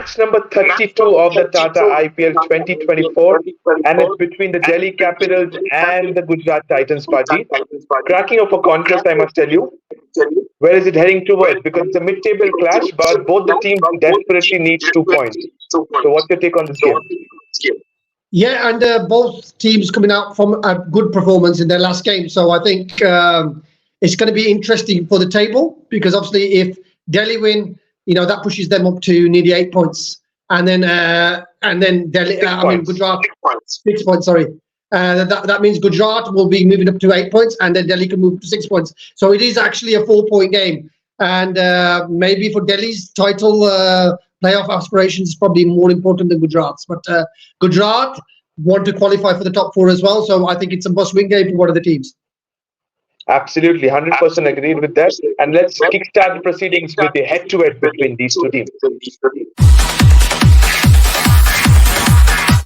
match number 32 of the Tata IPL 2024, and it's between the Delhi Capitals and the Gujarat Titans, Paji. Cracking of a contest, I must tell you. Where is it heading towards? Because it's a mid-table clash, but both the teams desperately need 2 points. So what's your take on this game? Yeah, and both teams coming out from a good performance in their last game. So I think it's going to be interesting for the table, because obviously if Delhi win, that pushes them up to nearly 8 points, and then Delhi, Gujarat 6 points. Sorry, that means Gujarat will be moving up to 8 points, and then Delhi can move to 6 points. So it is actually a 4-point game, and maybe for Delhi's title playoff aspirations is probably more important than Gujarat's. But Gujarat want to qualify for the top 4 as well, so I think it's a must-win game for one of the teams. Absolutely, 100% agreed with that. And let's kickstart the proceedings with the head-to-head between these two teams.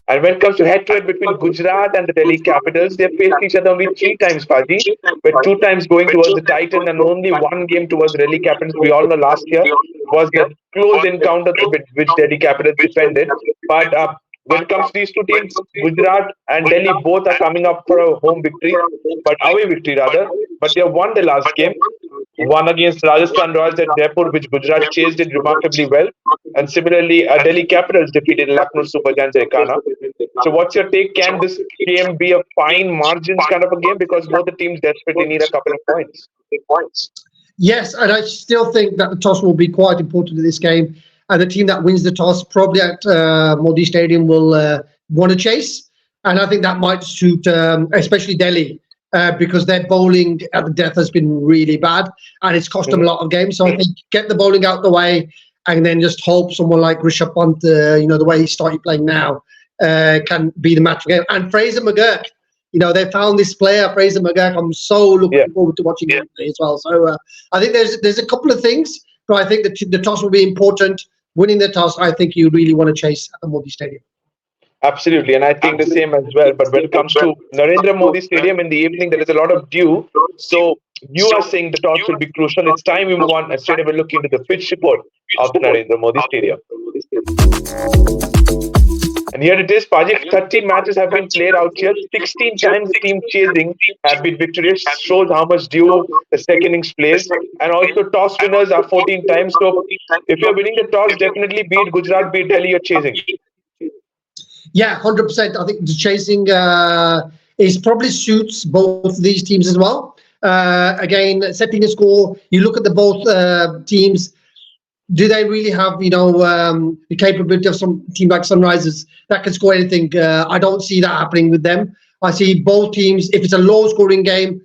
And when it comes to head-to-head between Gujarat and the Delhi Capitals, they've faced each other only 3 times, Paji, with 2 times going towards the Titan and only 1 game towards the Delhi Capitals. We all know last year was the close encounter which Delhi Capitals defended. But when it comes to these 2 teams, Gujarat and Delhi both are coming up for a home victory, but away victory rather. But they have won the last game, one against Rajasthan Royals at Jaipur, which Gujarat chased it remarkably well. And similarly, Delhi Capitals defeated Lucknow Super Giants Ekana. So what's your take? Can this game be a fine margins kind of a game? Because both the teams desperately need a couple of points. Yes, and I still think that the toss will be quite important in this game. And the team that wins the toss probably at Modi Stadium will want to chase. And I think that might suit especially Delhi, because their bowling at the death has been really bad, and it's cost them a lot of games. So I think get the bowling out the way, and then just hope someone like Rishabh Pant, the way he started playing now, can be the match game. And Fraser McGurk, they found this player, Fraser McGurk. I'm so looking forward to watching him play as well. So I think there's a couple of things, but I think the toss will be important. Winning the toss, I think you really want to chase at the Modi Stadium. Absolutely, and I think the same as well. But when it comes to Narendra Modi Stadium in the evening, there is a lot of dew. So you are saying the toss will be crucial. It's time we move on and straight away look into the pitch report of the Narendra Modi Stadium. And here it is, Pajik, 30 matches have been played out here. 16 times the team chasing have been victorious. Shows how much duo the second innings plays. And also toss winners are 14 times. So if you're winning the toss, definitely beat Gujarat, beat Delhi, you're chasing. Yeah, 100%. I think the chasing is probably suits both these teams as well. Again, setting a score, you look at the both teams. Do they really have, the capability of some team like Sunrisers that can score anything? I don't see that happening with them. I see both teams, if it's a low-scoring game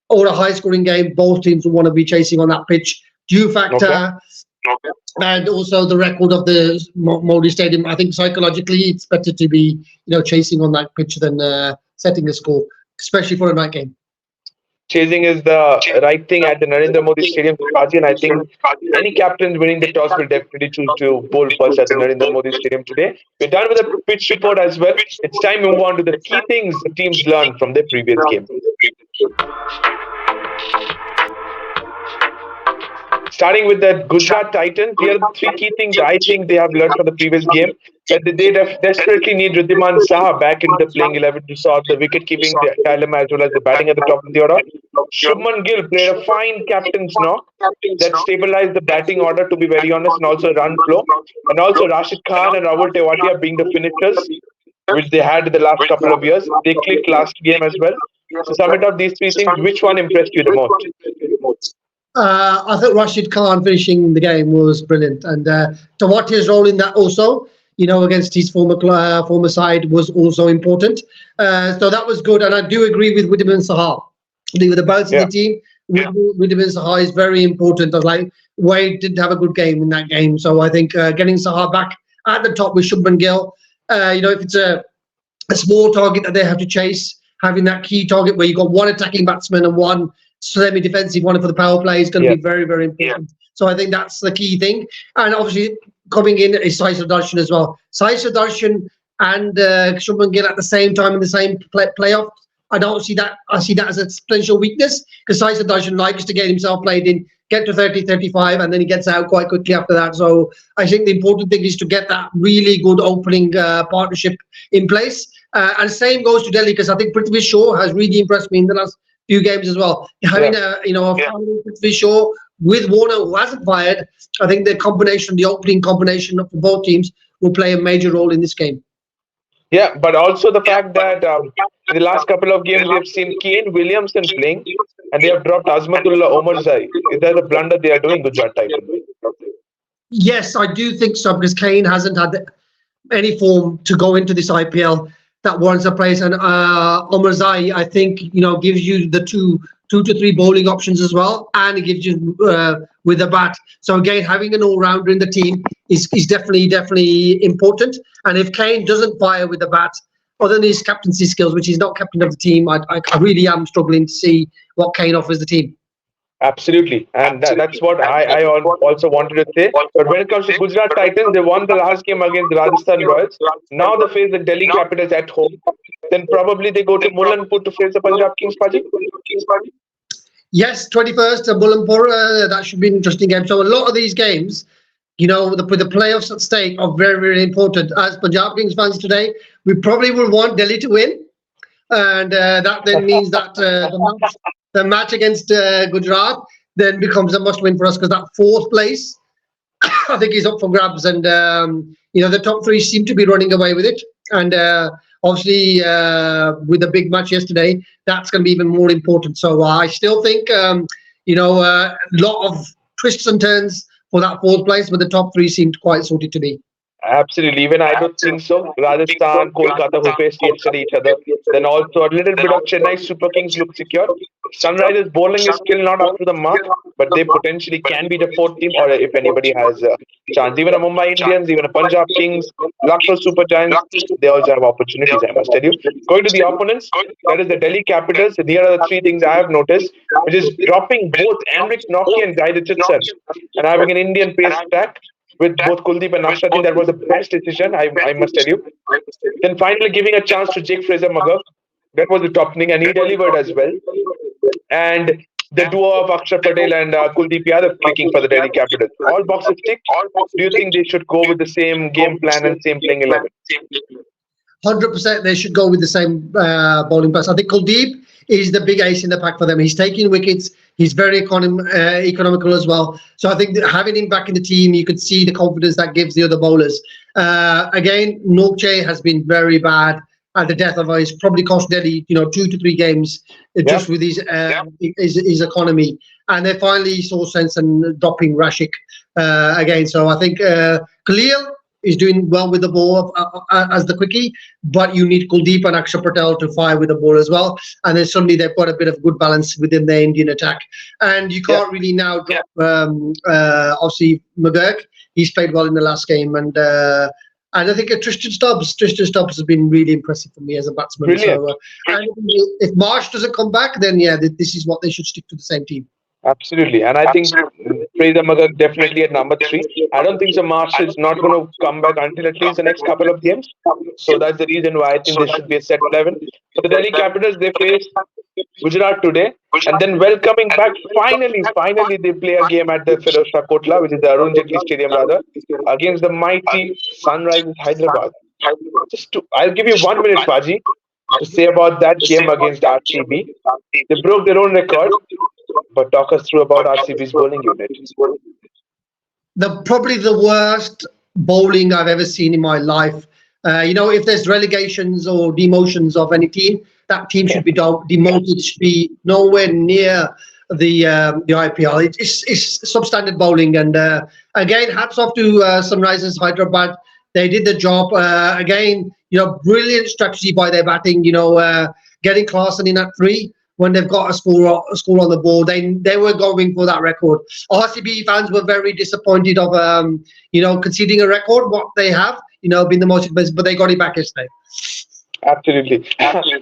or a high-scoring game, both teams will want to be chasing on that pitch. Dew factor, and also the record of the Modi Stadium. I think psychologically it's better to be, chasing on that pitch than setting a score, especially for a night game. Chasing is the right thing at the Narendra Modi Stadium, and I think any captain winning the toss will definitely choose to bowl first at the Narendra Modi Stadium today. We're done with the pitch report as well. It's time to move on to the key things the teams learned from their previous game. Starting with the Gujarat Titans, here are the 3 key things I think they have learned from the previous game. That they desperately need Riddhiman Saha back into the playing 11 to solve the wicket-keeping dilemma as well as the batting at the top of the order. Shubman Gill played a fine captain's knock that stabilized the batting order, to be very honest, and also run flow. And also Rashid Khan and Rahul Tewatia being the finishers, which they had in the last couple of years. They clicked last game as well. So sum it up, these 3 things, which one impressed you the most? I thought Rashid Khan finishing the game was brilliant, and Tawatia's role in that also, against his former side was also important. So that was good, and I do agree with Riddhiman Saha. With the balance in the team, Riddhiman Saha is very important. Wade didn't have a good game in that game, so I think getting Saha back at the top with Shubman Gill, if it's a small target that they have to chase, having that key target where you've got 1 attacking batsman and 1 semi-defensive one for the power play is going to be very, very important. So I think that's the key thing. And obviously coming in is Sai Sudarshan as well. Sai Sudarshan and Shubman Gill at the same time in the same playoff. I don't see that. I see that as a potential weakness, because Sai Sudarshan likes to get himself played in get to 30, 35, and then he gets out quite quickly after that. So I think the important thing is to get that really good opening partnership in place. And same goes to Delhi, because I think Prithvi Shaw has really impressed me in the last few games as well. Having a Prithvi Shaw with Warner, who hasn't fired, I think the opening combination for both teams will play a major role in this game. Yeah, but also the fact that in the last couple of games we have seen Kane Williamson playing, and they have dropped Azmatullah Omarzai. Is that a blunder they are doing, Gujarat Titans? Yes, I do think so, because Kane hasn't had any form to go into this IPL that warrants a place. And Omarzai, I think, gives you the two to three bowling options as well, and it gives you with the bat. So again, having an all-rounder in the team is definitely important. And if Kane doesn't fire with the bat, other than his captaincy skills, which he's not captain of the team, I really am struggling to see what Kane offers the team. Absolutely, and that's what I also wanted to say. But when it comes to Gujarat Titans, they won the last game against the Rajasthan Royals. Now they face the Delhi Capitals at home. Then probably they go to Mullanpur to face the Punjab Kings, Paji. Yes, 21st, Mullanpur. That should be an interesting game. So a lot of these games, with the playoffs at stake, are very, very important. As Punjab Kings fans today, we probably will want Delhi to win, and that then means that the match against Gujarat then becomes a must-win for us, because that fourth place, I think, is up for grabs. And, the top three seem to be running away with it. And obviously, with the big match yesterday, that's going to be even more important. So I still think, a lot of twists and turns for that fourth place, but the top three seemed quite sorted to me. Absolutely. Even I don't think so. Rajasthan, Kolkata, who faced yesterday each other. Then also a little bit of Chennai Super Kings look secure. Sunrisers bowling is still not up to the mark, but they potentially can be the fourth team, or if anybody has a chance. Even a Mumbai Indians, even a Punjab Kings, Lucknow Super Giants, they also have opportunities, I must tell you. Going to the opponents, that is the Delhi Capitals. Here are the three things I have noticed, which is dropping both Enric Nocky and Guy Richardson and having an Indian pace attack with both Kuldeep and Akshar. I think that was the best decision, I must tell you. Then finally giving a chance to Jake Fraser-Magher. That was the top thing, and he delivered as well. And the duo of Akshar Patel and Kuldeep Yadav clicking for the Delhi Capitals. All boxes tick. Do you think they should go with the same game plan and same playing 11? 100% they should go with the same bowling pass. I think Kuldeep is the big ace in the pack for them. He's taking wickets. He's very economical as well. So I think that having him back in the team, you could see the confidence that gives the other bowlers. Again, Norche has been very bad at the death of her. He's probably cost Delhi, 2 to 3 games just with his economy. And they finally saw sense in dropping Rashik again. So I think Khalil is doing well with the ball as the quickie, but you need Kuldeep and Akshar Patel to fire with the ball as well. And then suddenly they've got a bit of good balance within the Indian attack. And you can't really now drop, obviously, McGurk. He's played well in the last game. And I think Tristan Stubbs has been really impressive for me as a batsman. So, and if Marsh doesn't come back, then this is what they should stick to the same team. Absolutely, and I think Fraser-Magher definitely at number 3. I don't think so Marsh is not going to come back until at least the next couple of games. So that's the reason why I think there should be a set 11. So the Delhi Capitals, they face Gujarat today, and then welcoming back, finally they play a game at the Firozshah Kotla, which is the Arun Jaitley Stadium rather, against the mighty Sunrisers Hyderabad. I'll give you 1 minute, Paji, to say about that game against RCB. They broke their own record. But talk us through about RCB's bowling unit. Probably the worst bowling I've ever seen in my life. If there's relegations or demotions of any team, that team should be demoted, should be nowhere near the IPL. It's substandard bowling. And again, hats off to Sunrisers Hyderabad. They did the job. Again, brilliant strategy by their batting, getting Clarkson in at 3. When they've got a score on the board, they were going for that record. RCB fans were very disappointed of conceding a record. What they have, been the most expensive, but they got it back yesterday. Absolutely.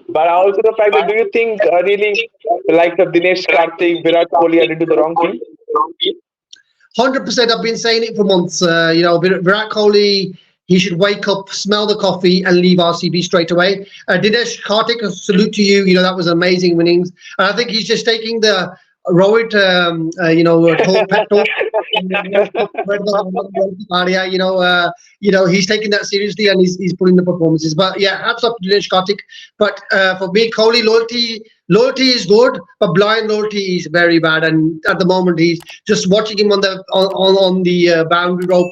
But also the fact that, do you think really the likes of Dinesh Karthik, Virat Kohli are into the wrong team? 100%. I've been saying it for months. Virat Kohli, he should wake up, smell the coffee, and leave RCB straight away. Dinesh Karthik, a salute to you. That was amazing winnings. And I think he's just taking the Rohit, told pep talk. Yeah, he's taking that seriously and he's putting the performances. But yeah, hats off to Dinesh Karthik. But for me, Kohli loyalty is good, but blind loyalty is very bad. And at the moment, he's just watching him on the boundary rope,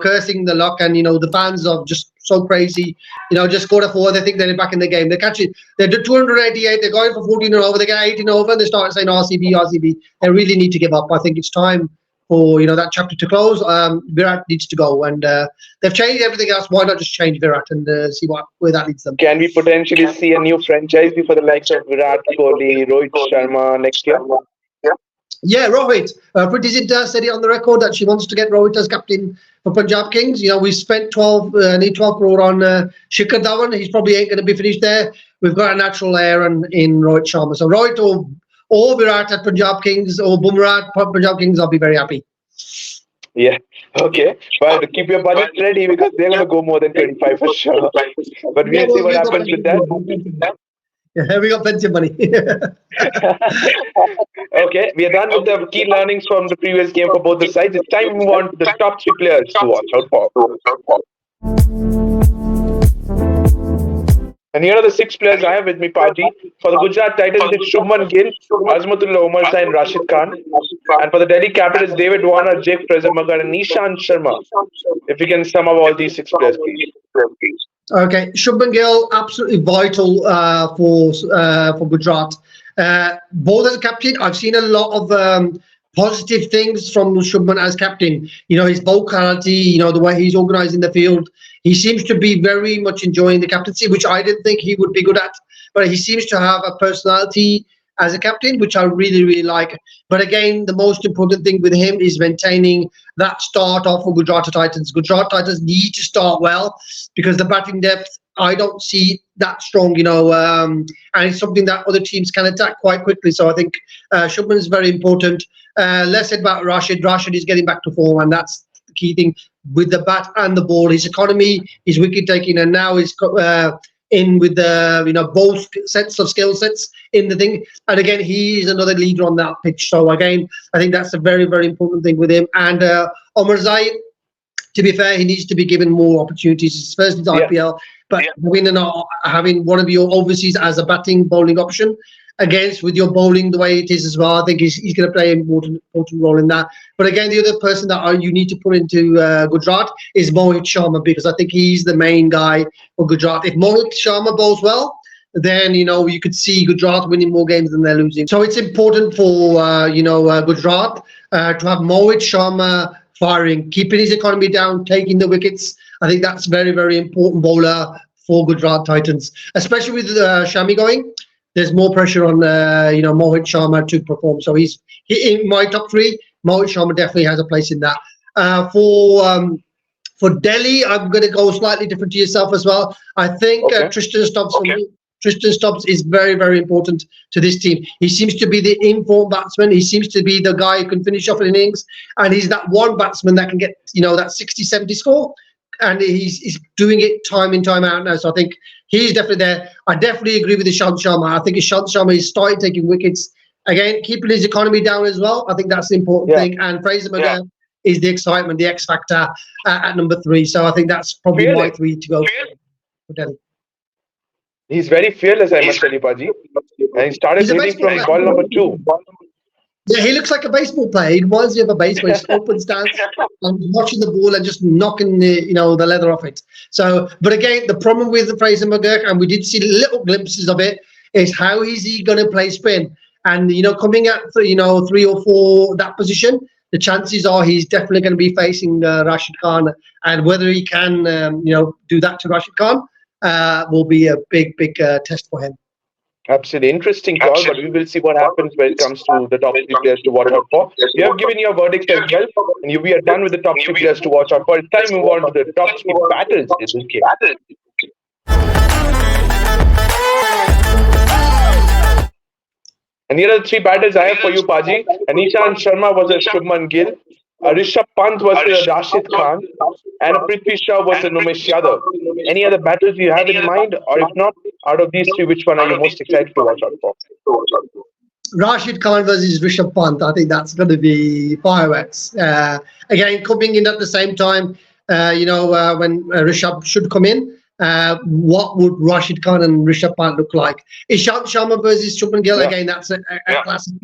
cursing the luck, and the fans are just so crazy. Just scored a four. They think they're back in the game. They catch it. They did 288. They're going for 14 and over. They get 18 over, and they start saying RCB, RCB. They really need to give up. I think it's time for that chapter to close. Virat needs to go, and they've changed everything else. Why not just change Virat and see where that leads them? Can we potentially see a new franchise for the likes of Virat Kohli, Rohit Sharma next year? Yeah, Rohit. Priti Zinta said it on the record that she wants to get Rohit as captain for Punjab Kings. We spent 12 crore on Shikhar Dhawan. He's probably ain't going to be finished there. We've got a natural heir in Rohit Sharma. So Rohit or Virat at Punjab Kings or Bumrah at Punjab Kings, I'll be very happy. Yeah. Okay. Well, keep your budget ready because they're going to go more than 25 for sure. But we'll see what happens with that. Yeah, we got plenty of money. Okay, we are done with the key learnings from the previous game for both the sides. It's time to move on to the top three players to watch out for. And here are the six players I have with me, Paji. For the Gujarat Titans, it's Shubman Gill, Azmatullah Omar and Rashid Khan. And for the Delhi Capitals, David Warner, Jake Fraser-Magar, and Nishant Sharma. If you can sum up all these six players, please. Okay, Shubman Gill, absolutely vital for Gujarat. Both as a captain, I've seen a lot of positive things from Shubman as captain. His vocality, the way he's organising the field. He seems to be very much enjoying the captaincy, which I didn't think he would be good at. But he seems to have a personality as a captain, which I really, really like. But again, the most important thing with him is maintaining that start off for Gujarat Titans. Gujarat Titans need to start well because the batting depth, I don't see that strong, and it's something that other teams can attack quite quickly. So I think Shubman is very important. Less said about Rashid. Rashid is getting back to form, and that's the key thing with the bat and the ball. His economy, his wicket taking, and now he's in with the both sets of skill sets in the thing. And again, he is another leader on that pitch. So again, I think that's a very, very important thing with him. And Omar Zaid, to be fair, he needs to be given more opportunities. His first in IPL, but having one of your overseas as a batting bowling option against with your bowling the way it is as well, I think he's going to play an important role in that. But again, the other person that you need to put into Gujarat is Mohit Sharma, because I think he's the main guy for Gujarat. If Mohit Sharma bowls well, then you could see Gujarat winning more games than they're losing. So it's important for Gujarat to have Mohit Sharma firing, keeping his economy down, taking the wickets. I think that's very, very important bowler for Gujarat Titans, especially with Shami going. There's more pressure on Mohit Sharma to perform. So he's in my top three. Mohit Sharma definitely has a place in that. For Delhi, I'm going to go slightly different to yourself as well. I think Tristan Stubbs for me. Tristan Stubbs is very, very important to this team. He seems to be the informed batsman. He seems to be the guy who can finish off an innings. And he's that one batsman that can get, that 60, 70 score. And he's doing it time in, time out now. So I think he's definitely there. I definitely agree with Ishant Sharma. I think Ishant Sharma is starting taking wickets. Again, keeping his economy down as well. I think that's the important thing. And Fraser-Magar is the excitement, the X factor at number 3. So I think that's probably my 3 to go for Delhi. He's very fearless, I must tell you, Paji. And he started hitting from ball number 2. Yeah, he looks like a baseball player. He reminds me of a baseball. He open stance and watching the ball and just knocking the leather off it. So, but again, the problem with Fraser-Magar, and we did see little glimpses of it, is how is he going to play spin? And coming at 3 or 4 that position, the chances are he's definitely going to be facing Rashid Khan, and whether he can do that to Rashid Khan will be a big test for him. Absolutely. Interesting call, but we will see what happens when it comes to the top 3 players to watch out for. You have given your verdict as well, and we are done with the top 3 players to watch out for. It's time to move on to the top 3 battles in this game. And here are the 3 battles I have for you, Paji. Nishant Sharma versus Shubman Gill. Rishabh Pant versus Rashid Khan. And Prithvi Shaw versus Umesh Yadav. Any other battles you have in mind? Or if not, out of these 3, which one are you most excited to watch out for? Rashid Khan versus Rishabh Pant. I think that's going to be fireworks. Again, coming in at the same time, when Rishabh should come in, what would Rashid Khan and Rishabh Pant look like? Ishant Sharma versus Shubman Gill. Yeah. Again, that's a classic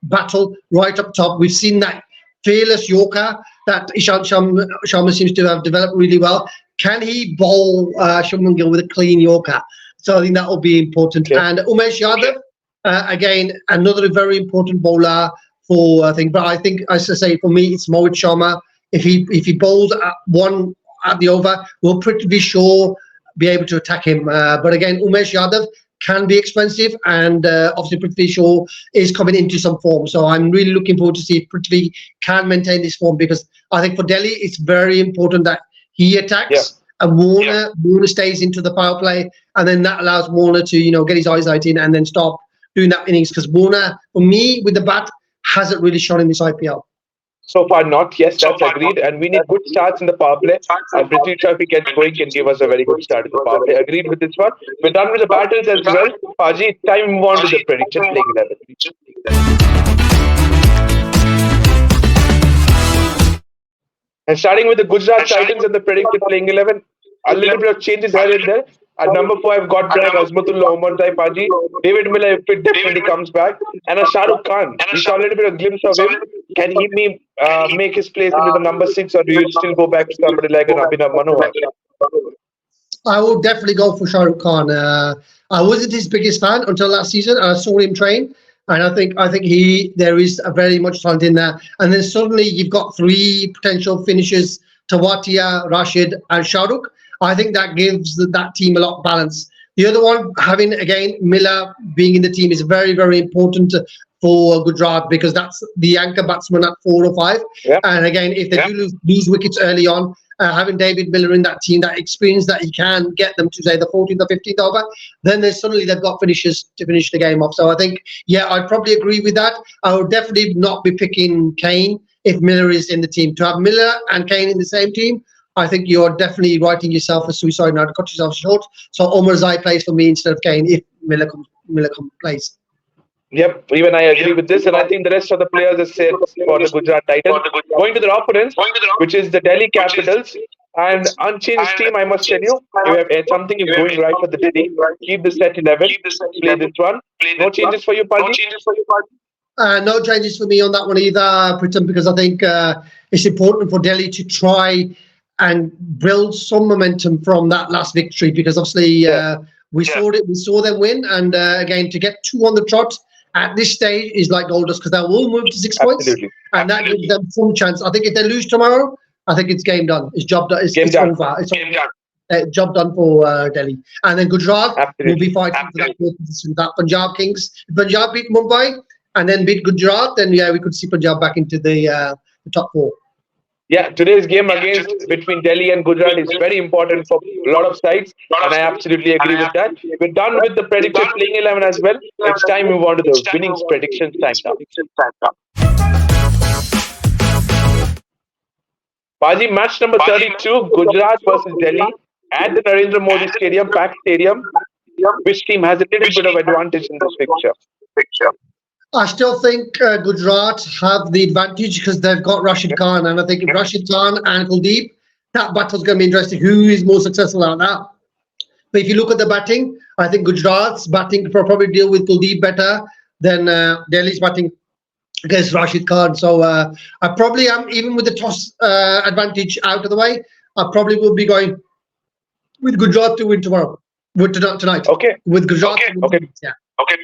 battle right up top. We've seen that fearless Yorker that Sharma seems to have developed really well. Can he bowl Shubman Gill with a clean Yorker? So I think that will be important. Okay. And Umesh Yadav, again, another very important bowler for I think. But I think, as I say, for me, it's Mohit Sharma. If he bowls at one at the over, we'll pretty sure be able to attack him. But again, Umesh Yadav can be expensive, and obviously Prithvi Shaw is coming into some form. So I'm really looking forward to see if Prithvi can maintain this form, because I think for Delhi it's very important that he attacks and Warner stays into the power play, and then that allows Warner to get his eyesight in and then stop doing that innings, because Warner, for me, with the bat, hasn't really shone in this IPL. So far, not. Yes, that's agreed. And we need good starts in the power play. And Prithvi Shaw, if he gets going, can give us a very good start in the power play. Agreed with this one. We're done with the battles as well. Paji, it's time to move on to the prediction playing 11. And starting with the Gujarat Titans and the predicted playing 11, a little bit of changes here and there. At number 4, I've got Brad Azmatullah, Omar Zai Paji. David Miller, if it definitely comes back. And a Shah Rukh Khan. We saw a little bit of glimpse of him. Can he make his place into the number 6, or do you still go back to somebody like an Abhinav Manohar? I would definitely go for Shah Rukh Khan. I wasn't his biggest fan until last season. I saw him train, and I think there is a very much talent in there. And then suddenly you've got 3 potential finishers: Tawatia, Rashid, and Shah Rukh. I think that gives that team a lot of balance. The other one, having again Miller being in the team, is very, very important for Gujarat, because that's the anchor batsman at 4 or 5. Yeah. And again, if they do lose wickets early on, having David Miller in that team, that experience that he can get them to say the 14th or 15th over, then suddenly they've got finishers to finish the game off. So I think, I'd probably agree with that. I would definitely not be picking Kane if Miller is in the team. To have Miller and Kane in the same team, I think you're definitely writing yourself a suicide note, cut yourself short. So Omar Zai plays for me instead of Kane if Miller plays. Yep, even I agree with this, and I think the rest of the players are set for the Gujarat Titans. Going to their opponents, which is the Delhi Capitals, and unchanged team, I must tell you. If something is going right for the Delhi, keep the set 11, play this one. No changes for you, Paji? No changes for me on that one either, Pritam, because I think it's important for Delhi to try and build some momentum from that last victory, because obviously we saw them win, and again, to get 2 on the trot at this stage is like gold dust, because they will move to 6 points, and that gives them some chance. I think if they lose tomorrow, I think it's game done. It's job done. It's over. It's job done for Delhi, and then Gujarat will be fighting for that 4th position. That Punjab Kings, if Punjab beat Mumbai and then beat Gujarat, then we could see Punjab back into the top 4. Yeah, today's game between Delhi and Gujarat is very important for a lot of sides, and I absolutely agree with that. We're done with the predicted playing 11 as well. It's time we move on to the winnings predictions time now. Paji, match number 32, Gujarat versus Delhi at the Narendra Modi Stadium, packed stadium. Which team has a little bit of advantage in this picture? I still think Gujarat have the advantage because they've got Rashid Khan, and I think if Rashid Khan and Kuldeep, that battle's going to be interesting. Who is more successful out of that? But if you look at the batting, I think Gujarat's batting could probably deal with Kuldeep better than Delhi's batting against Rashid Khan. So I probably am, even with the toss advantage out of the way, I probably will be going with Gujarat to win tomorrow. Tonight. Okay. With Gujarat. Okay. Okay.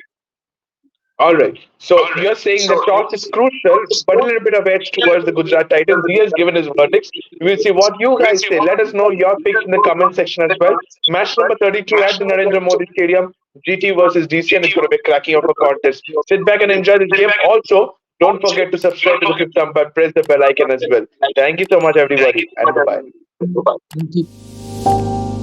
All right. So you're saying the toss is crucial, but a little bit of edge towards the Gujarat Titans. He has given his verdicts. We'll see what you guys say. Let us know your picks in the comment section as well. Match number 32 at the Narendra Modi Stadium, GT versus DC, and it's going to be cracking of a contest. Sit back and enjoy this game. Also, don't forget to subscribe to the 5th Umpire. Press the bell icon as well. Thank you so much, everybody, and bye-bye. Thank you.